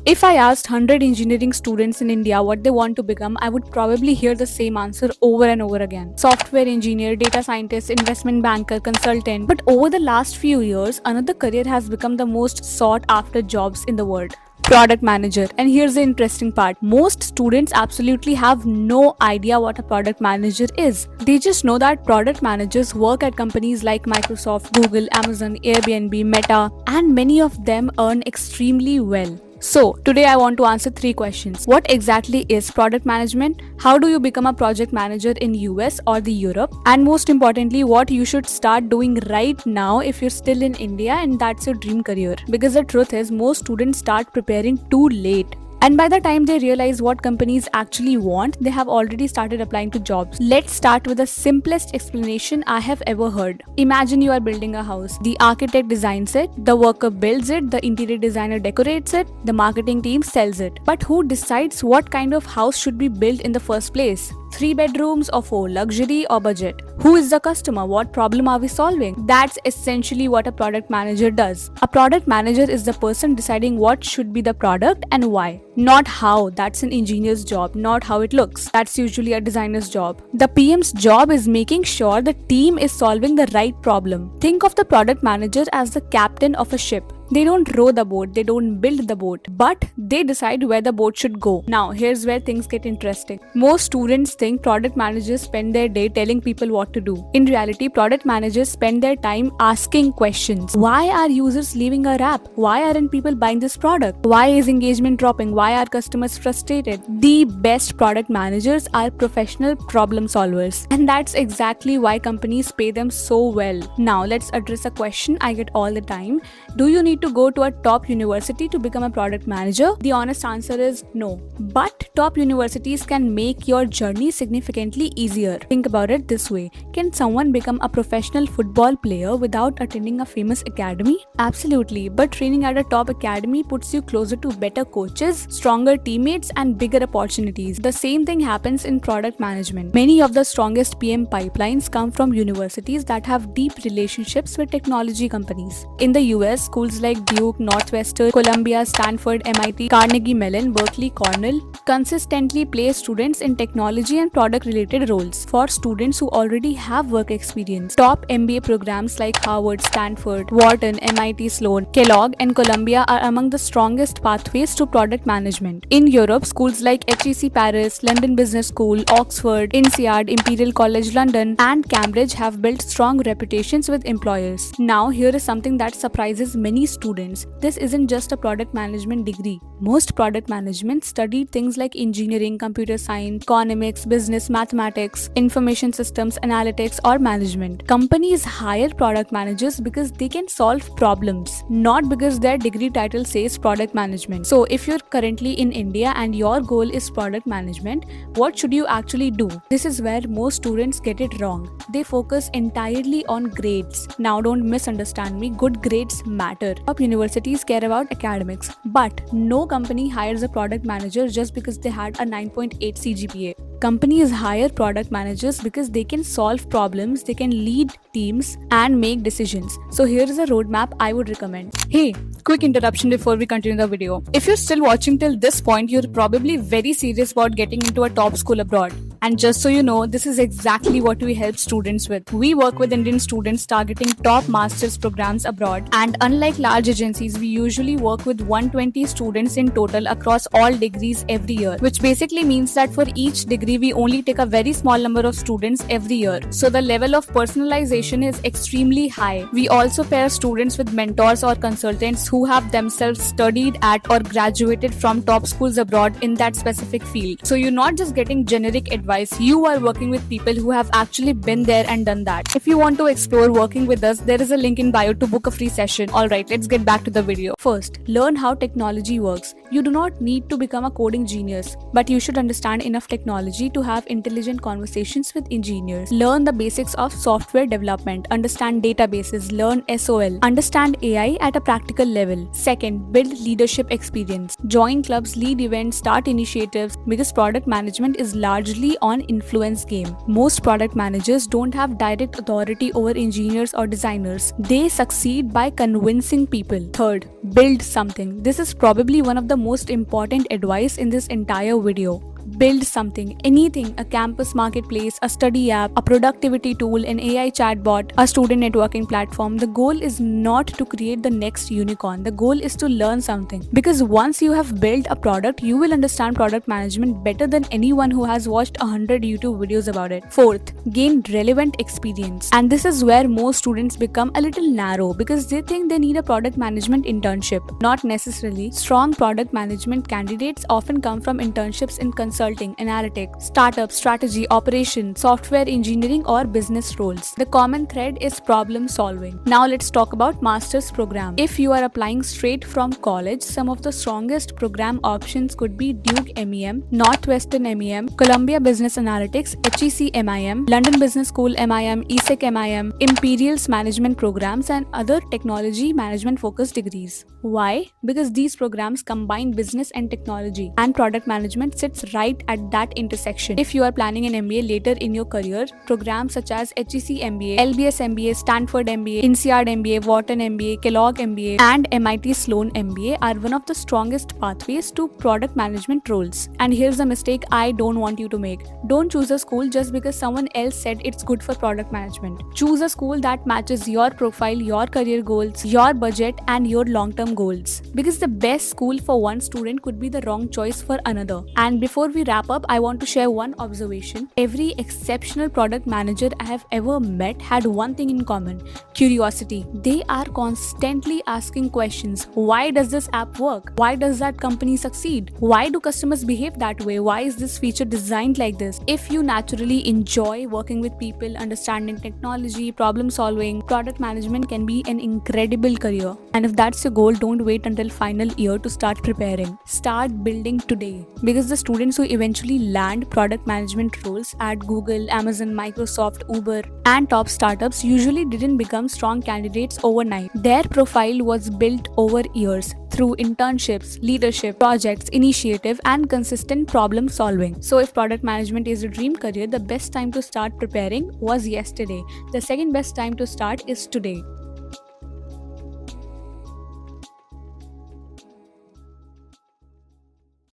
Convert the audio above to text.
If I asked 100 engineering students in India what they want to become, I would probably hear the same answer over and over again. Software engineer, data scientist, investment banker, consultant. But over the last few years, another career has become the most sought after jobs in the world. Product manager. And here's the interesting part. Most students absolutely have no idea what a product manager is. They just know that product managers work at companies like Microsoft, Google, Amazon, Airbnb, Meta, and many of them earn extremely well. So, today I want to answer 3 questions. What exactly is product management? How do you become a project manager in US or the Europe? And most importantly, what you should start doing right now if you're still in India and that's your dream career. Because the truth is, most students start preparing too late. And by the time they realize what companies actually want, they have already started applying to jobs. Let's start with the simplest explanation I have ever heard. Imagine you are building a house. The architect designs it, the worker builds it, the interior designer decorates it, the marketing team sells it. But who decides what kind of house should be built in the first place? 3 bedrooms or 4, luxury or budget? Who is the customer? What problem are we solving? That's essentially what a product manager does. A product manager is the person deciding what should be the product and why. Not how. That's an engineer's job. Not how it looks. That's usually a designer's job. The PM's job is making sure the team is solving the right problem. Think of the product manager as the captain of a ship. They don't row the boat, they don't build the boat, but they decide where the boat should go. Now, here's where things get interesting. Most students think product managers spend their day telling people what to do. In reality, product managers spend their time asking questions. Why are users leaving our app? Why aren't people buying this product? Why is engagement dropping? Why are customers frustrated? The best product managers are professional problem solvers. And that's exactly why companies pay them so well. Now, let's address a question I get all the time. Do you need to go to a top university to become a product manager? The honest answer is no. But top universities can make your journey significantly easier. Think about it this way. Can someone become a professional football player without attending a famous academy? Absolutely. But training at a top academy puts you closer to better coaches, stronger teammates, and bigger opportunities. The same thing happens in product management. Many of the strongest PM pipelines come from universities that have deep relationships with technology companies. In the US, schools like Duke, Northwestern, Columbia, Stanford, MIT, Carnegie Mellon, Berkeley, Cornell consistently place students in technology and product related roles. For students who already have work experience, top MBA programs like Harvard, Stanford, Wharton, MIT, Sloan, Kellogg, and Columbia are among the strongest pathways to product management. In Europe, schools like HEC Paris, London Business School, Oxford, INSEAD, Imperial College London, and Cambridge have built strong reputations with employers. Now, here is something that surprises many students. This isn't just a product management degree. Most product management studied things like engineering, computer science, economics, business, mathematics, information systems, analytics, or management. Companies hire product managers because they can solve problems, not because their degree title says product management. So, if you're currently in India and your goal is product management, what should you actually do? This is where most students get it wrong. They focus entirely on grades. Now, don't misunderstand me. Good grades matter. Top universities care about academics, but no company hires a product manager just because they had a 9.8 CGPA. Companies hire product managers because they can solve problems, they can lead teams, and make decisions. So here is a roadmap I would recommend. Hey, quick interruption before we continue the video. If you're still watching till this point, you're probably very serious about getting into a top school abroad. And just so you know, this is exactly what we help students with. We work with Indian students targeting top master's programs abroad. And unlike large agencies, we usually work with 120 students in total across all degrees every year, which basically means that for each degree, we only take a very small number of students every year. So the level of personalization is extremely high. We also pair students with mentors or consultants who have themselves studied at or graduated from top schools abroad in that specific field. So you're not just getting generic advice, you are working with people who have actually been there and done that. If you want to explore working with us, there is a link in bio to book a free session. Alright, let's get back to the video. First, learn how technology works. You do not need to become a coding genius, but you should understand enough technology to have intelligent conversations with engineers. Learn the basics of software development, understand databases, learn SOL, understand AI at a practical level. Second, build leadership experience. Join clubs, lead events, start initiatives, because product management is largely on influence game. Most product managers don't have direct authority over engineers or designers. They succeed by convincing people. Third, build something. This is probably one of the most important advice in this entire video. Build something, anything, a campus marketplace, a study app, a productivity tool, an AI chatbot, a student networking platform. The goal is not to create the next unicorn. The goal is to learn something. Because once you have built a product, you will understand product management better than anyone who has watched 100 YouTube videos about it. Fourth, gain relevant experience. And this is where most students become a little narrow because they think they need a product management internship. Not necessarily. Strong product management candidates often come from internships in consulting, analytics, startup, strategy, operation, software engineering, or business roles. The common thread is problem solving. Now let's talk about master's program. If you are applying straight from college, some of the strongest program options could be Duke MEM, Northwestern MEM, Columbia Business Analytics, HEC MIM, London Business School MIM, ESEC MIM, Imperial's management programs, and other technology management focused degrees. Why? Because these programs combine business and technology, and product management sits right at that intersection. If you are planning an MBA later in your career, programs such as HEC MBA, LBS MBA, Stanford MBA, INSEAD MBA, Wharton MBA, Kellogg MBA, and MIT Sloan MBA are one of the strongest pathways to product management roles. And here's a mistake I don't want you to make. Don't choose a school just because someone else said it's good for product management. Choose a school that matches your profile, your career goals, your budget, and your long-term goals. Because the best school for one student could be the wrong choice for another. And before we wrap up, I want to share one observation. Every exceptional product manager I have ever met had one thing in common: curiosity. They are constantly asking questions. Why does this app work? Why does that company succeed? Why do customers behave that way? Why is this feature designed like this? If you naturally enjoy working with people, understanding technology, problem solving, product management can be an incredible career. And if that's your goal, don't wait until final year to start preparing. Start building today. Because the students who eventually land product management roles at Google, Amazon, Microsoft, Uber, and top startups usually didn't become strong candidates overnight. Their profile was built over years through internships, leadership, projects, initiative, and consistent problem solving. So if product management is a dream career, the best time to start preparing was yesterday. The second best time to start is today.